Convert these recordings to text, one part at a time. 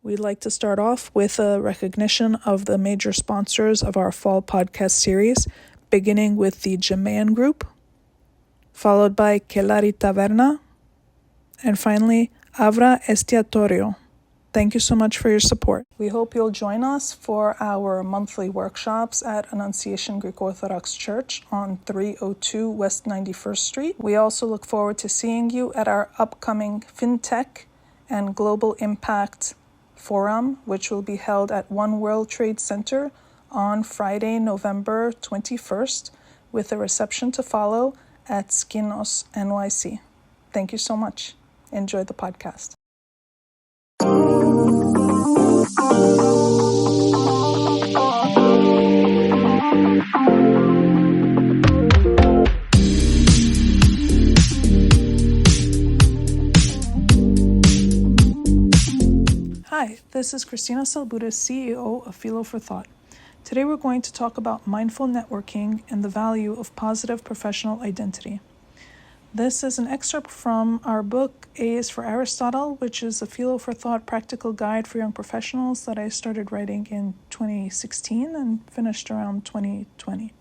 We'd like to start off with a recognition of the major sponsors of our fall podcast series, beginning with the Gemean Group, followed by Kellari Taverna, and finally, Avra Estiatorio. Thank you so much for your support. We hope you'll join us for our monthly workshops at Annunciation Greek Orthodox Church on 302 West 91st Street. We also look forward to seeing you at our upcoming FinTech and Global Impact Forum, which will be held at One World Trade Center on Friday, November 21st, with a reception to follow at Skinos NYC. Thank you so much. Enjoy the podcast. Hi, this is Christina Salbuda, CEO of Philo for Thought. Today we're going to talk about mindful networking and the value of positive professional identity. This is an excerpt from our book, A is for Aristotle, which is a Philo for Thought practical guide for young professionals that I started writing in 2016 and finished around 2020.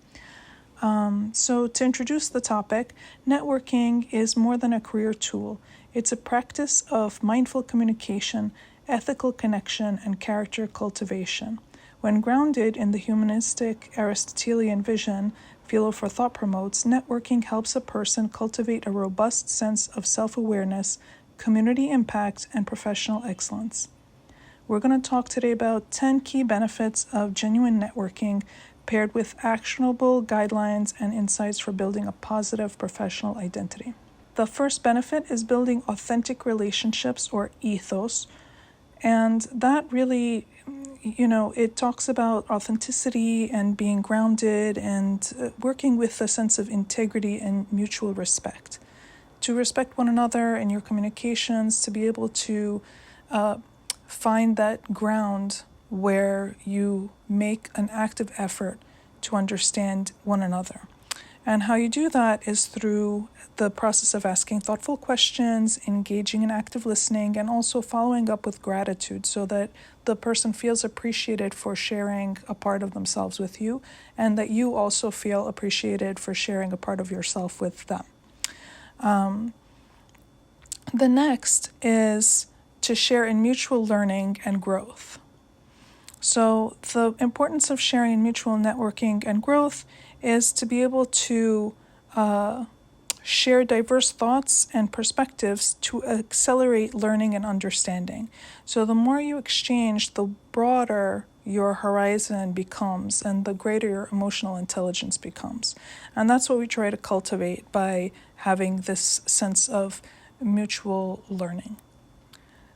So to introduce the topic, networking is more than a career tool. It's a practice of mindful communication, ethical connection, and character cultivation. When grounded in the humanistic Aristotelian vision Philo for Thought promotes, networking helps a person cultivate a robust sense of self-awareness, community impact, and professional excellence. We're going to talk today about 10 key benefits of genuine networking paired with actionable guidelines and insights for building a positive professional identity. The first benefit is building authentic relationships, or ethos, and that really, it talks about authenticity and being grounded and working with a sense of integrity and mutual respect. To respect one another in your communications, to be able to find that ground where you make an active effort to understand one another. And how you do that is through the process of asking thoughtful questions, engaging in active listening, and also following up with gratitude so that the person feels appreciated for sharing a part of themselves with you, and that you also feel appreciated for sharing a part of yourself with them. The next is to share in mutual learning and growth. So the importance of sharing in mutual networking and growth is to be able to share diverse thoughts and perspectives to accelerate learning and understanding. So the more you exchange, the broader your horizon becomes and the greater your emotional intelligence becomes. And that's what we try to cultivate by having this sense of mutual learning.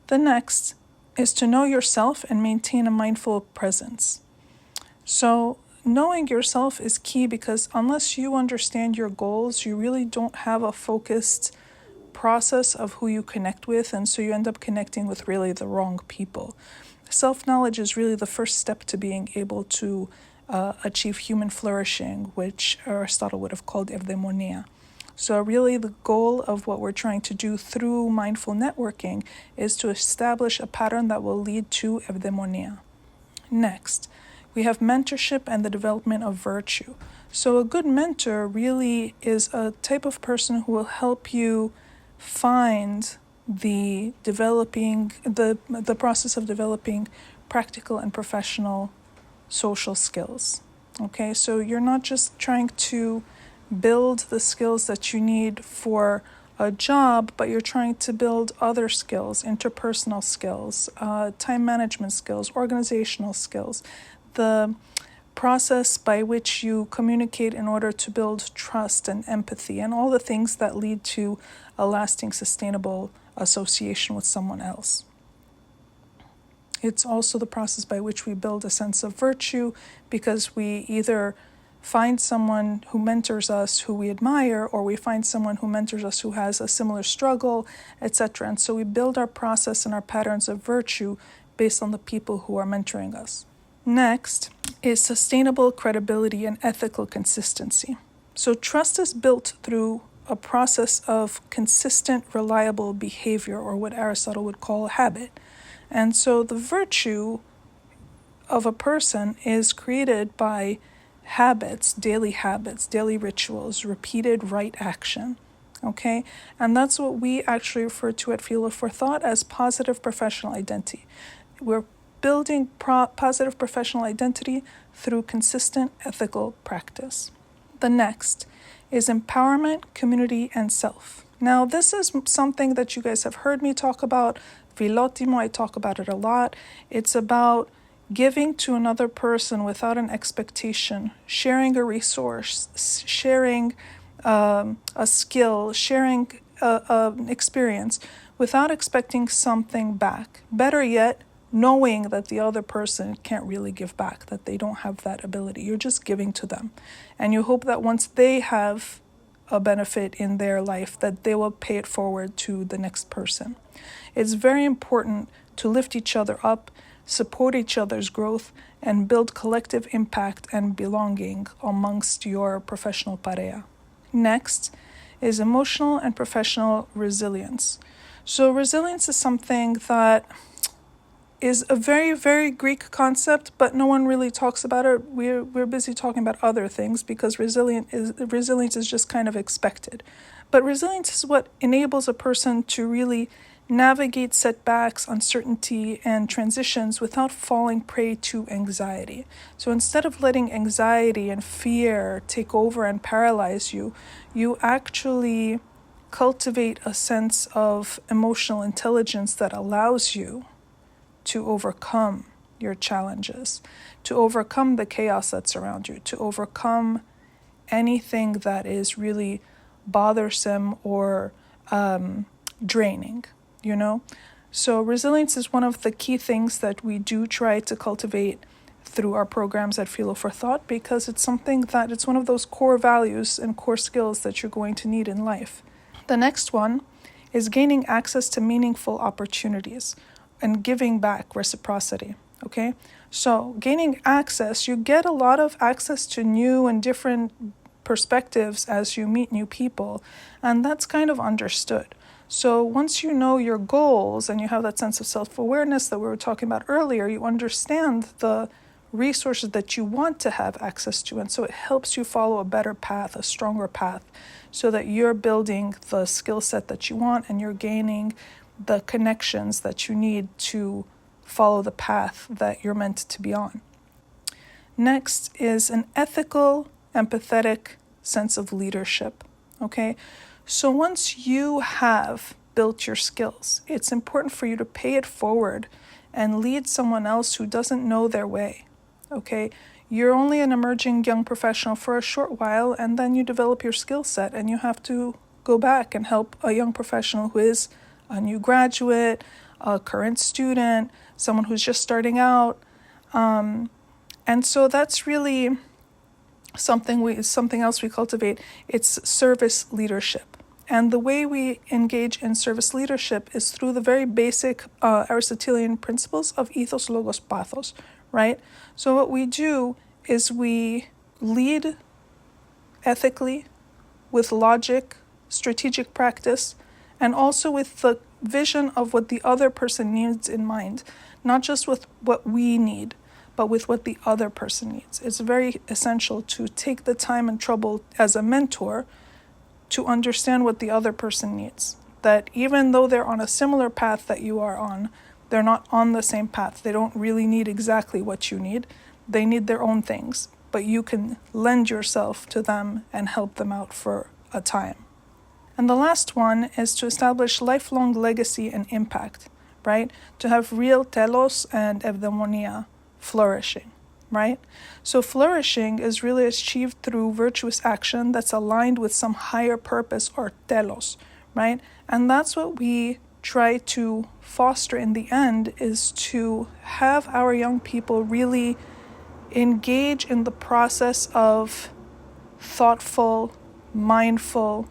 The next is to know yourself and maintain a mindful presence. So knowing yourself is key because unless you understand your goals, you really don't have a focused process of who you connect with, and so you end up connecting with really the wrong people. Self-knowledge is really the first step to being able to achieve human flourishing, which Aristotle would have called eudaimonia. So really the goal of what we're trying to do through mindful networking is to establish a pattern that will lead to eudaimonia. Next, we have mentorship and the development of virtue. So a good mentor really is a type of person who will help you find the process of developing practical and professional social skills. Okay, so you're not just trying to build the skills that you need for a job, but you're trying to build other skills, interpersonal skills, time management skills, organizational skills, the process by which you communicate in order to build trust and empathy, and all the things that lead to a lasting, sustainable association with someone else. It's also the process by which we build a sense of virtue, because we either find someone who mentors us who we admire, or we find someone who mentors us who has a similar struggle, etc. And so we build our process and our patterns of virtue based on the people who are mentoring us. Next is sustainable credibility and ethical consistency. So trust is built through a process of consistent, reliable behavior, or what Aristotle would call habit. And so the virtue of a person is created by habits, daily rituals, repeated right action. Okay? And that's what we actually refer to at Fuel for Thought as positive professional identity. We're building positive professional identity through consistent ethical practice. The next is empowerment, community, and self. Now, this is something that you guys have heard me talk about. Filotimo, I talk about it a lot. It's about giving to another person without an expectation, sharing a resource, sharing a skill, sharing an experience without expecting something back. Better yet, knowing that the other person can't really give back, that they don't have that ability. You're just giving to them. And you hope that once they have a benefit in their life, that they will pay it forward to the next person. It's very important to lift each other up, support each other's growth, and build collective impact and belonging amongst your professional pareja. Next is emotional and professional resilience. So resilience is something that is a very, very Greek concept, but no one really talks about it. We're busy talking about other things because resilience is just kind of expected. But resilience is what enables a person to really navigate setbacks, uncertainty, and transitions without falling prey to anxiety. So instead of letting anxiety and fear take over and paralyze you, you actually cultivate a sense of emotional intelligence that allows you to overcome your challenges, to overcome the chaos that's around you, to overcome anything that is really bothersome or draining, So resilience is one of the key things that we do try to cultivate through our programs at Fuel for Thought, because it's something that it's one of those core values and core skills that you're going to need in life. The next one is gaining access to meaningful opportunities and giving back, reciprocity, okay? So gaining access, you get a lot of access to new and different perspectives as you meet new people, and that's kind of understood. So once you know your goals and you have that sense of self-awareness that we were talking about earlier, you understand the resources that you want to have access to, and so it helps you follow a better path, a stronger path, so that you're building the skill set that you want and you're gaining the connections that you need to follow the path that you're meant to be on. Next is an ethical, empathetic sense of leadership, okay? So once you have built your skills, it's important for you to pay it forward and lead someone else who doesn't know their way, okay? You're only an emerging young professional for a short while, and then you develop your skill set, and you have to go back and help a young professional who is a new graduate, a current student, someone who's just starting out. And so that's really something else we cultivate. It's service leadership. And the way we engage in service leadership is through the very basic Aristotelian principles of ethos, logos, pathos, right? So what we do is we lead ethically, with logic, strategic practice, and also with the vision of what the other person needs in mind, not just with what we need, but with what the other person needs. It's very essential to take the time and trouble as a mentor to understand what the other person needs. That even though they're on a similar path that you are on, they're not on the same path. They don't really need exactly what you need. They need their own things, but you can lend yourself to them and help them out for a time. And the last one is to establish lifelong legacy and impact, right? To have real telos and eudaimonia, flourishing, right? So flourishing is really achieved through virtuous action that's aligned with some higher purpose or telos, right? And that's what we try to foster in the end, is to have our young people really engage in the process of thoughtful, mindful,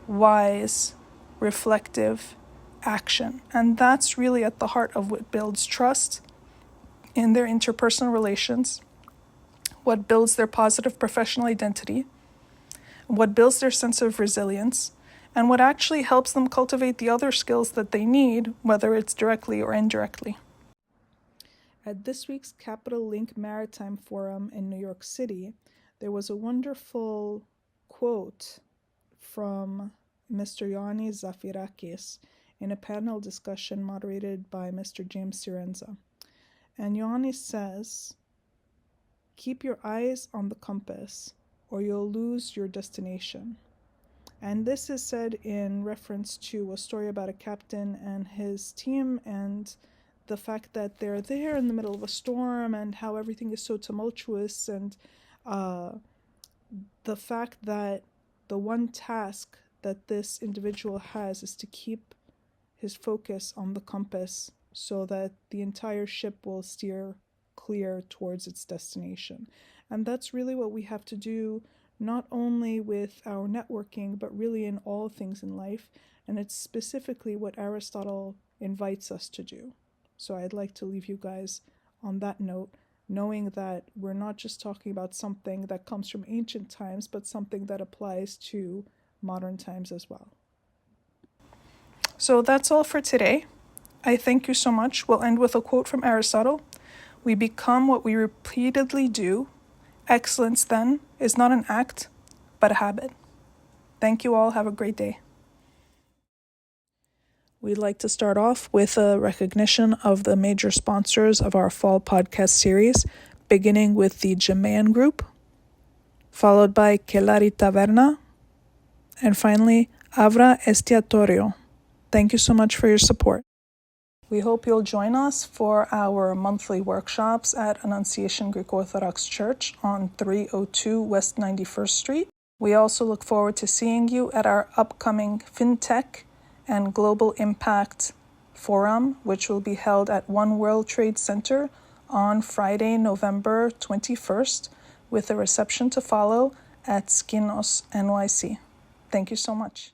wise, reflective action. And that's really at the heart of what builds trust in their interpersonal relations, what builds their positive professional identity, what builds their sense of resilience, and what actually helps them cultivate the other skills that they need, whether it's directly or indirectly. At this week's Capital Link Maritime Forum in New York City, there was a wonderful quote from Mr. Ioannis Zafirakis in a panel discussion moderated by Mr. James Sirenza. And Ioannis says, "Keep your eyes on the compass, or you'll lose your destination." And this is said in reference to a story about a captain and his team and the fact that they're there in the middle of a storm and how everything is so tumultuous, and the fact that the one task that this individual has is to keep his focus on the compass so that the entire ship will steer clear towards its destination. And that's really what we have to do, not only with our networking, but really in all things in life. And it's specifically what Aristotle invites us to do. So I'd like to leave you guys on that note, knowing that we're not just talking about something that comes from ancient times, but something that applies to modern times as well. So that's all for today. I thank you so much. We'll end with a quote from Aristotle. "We become what we repeatedly do. Excellence, then, is not an act, but a habit." Thank you all. Have a great day. We'd like to start off with a recognition of the major sponsors of our fall podcast series, beginning with the Gemean Group, followed by Kellari Taverna, and finally, Avra Estiatorio. Thank you so much for your support. We hope you'll join us for our monthly workshops at Annunciation Greek Orthodox Church on 302 West 91st Street. We also look forward to seeing you at our upcoming FinTech and Global Impact Forum, which will be held at One World Trade Center on Friday, November 21st, with a reception to follow at Skinos NYC. Thank you so much.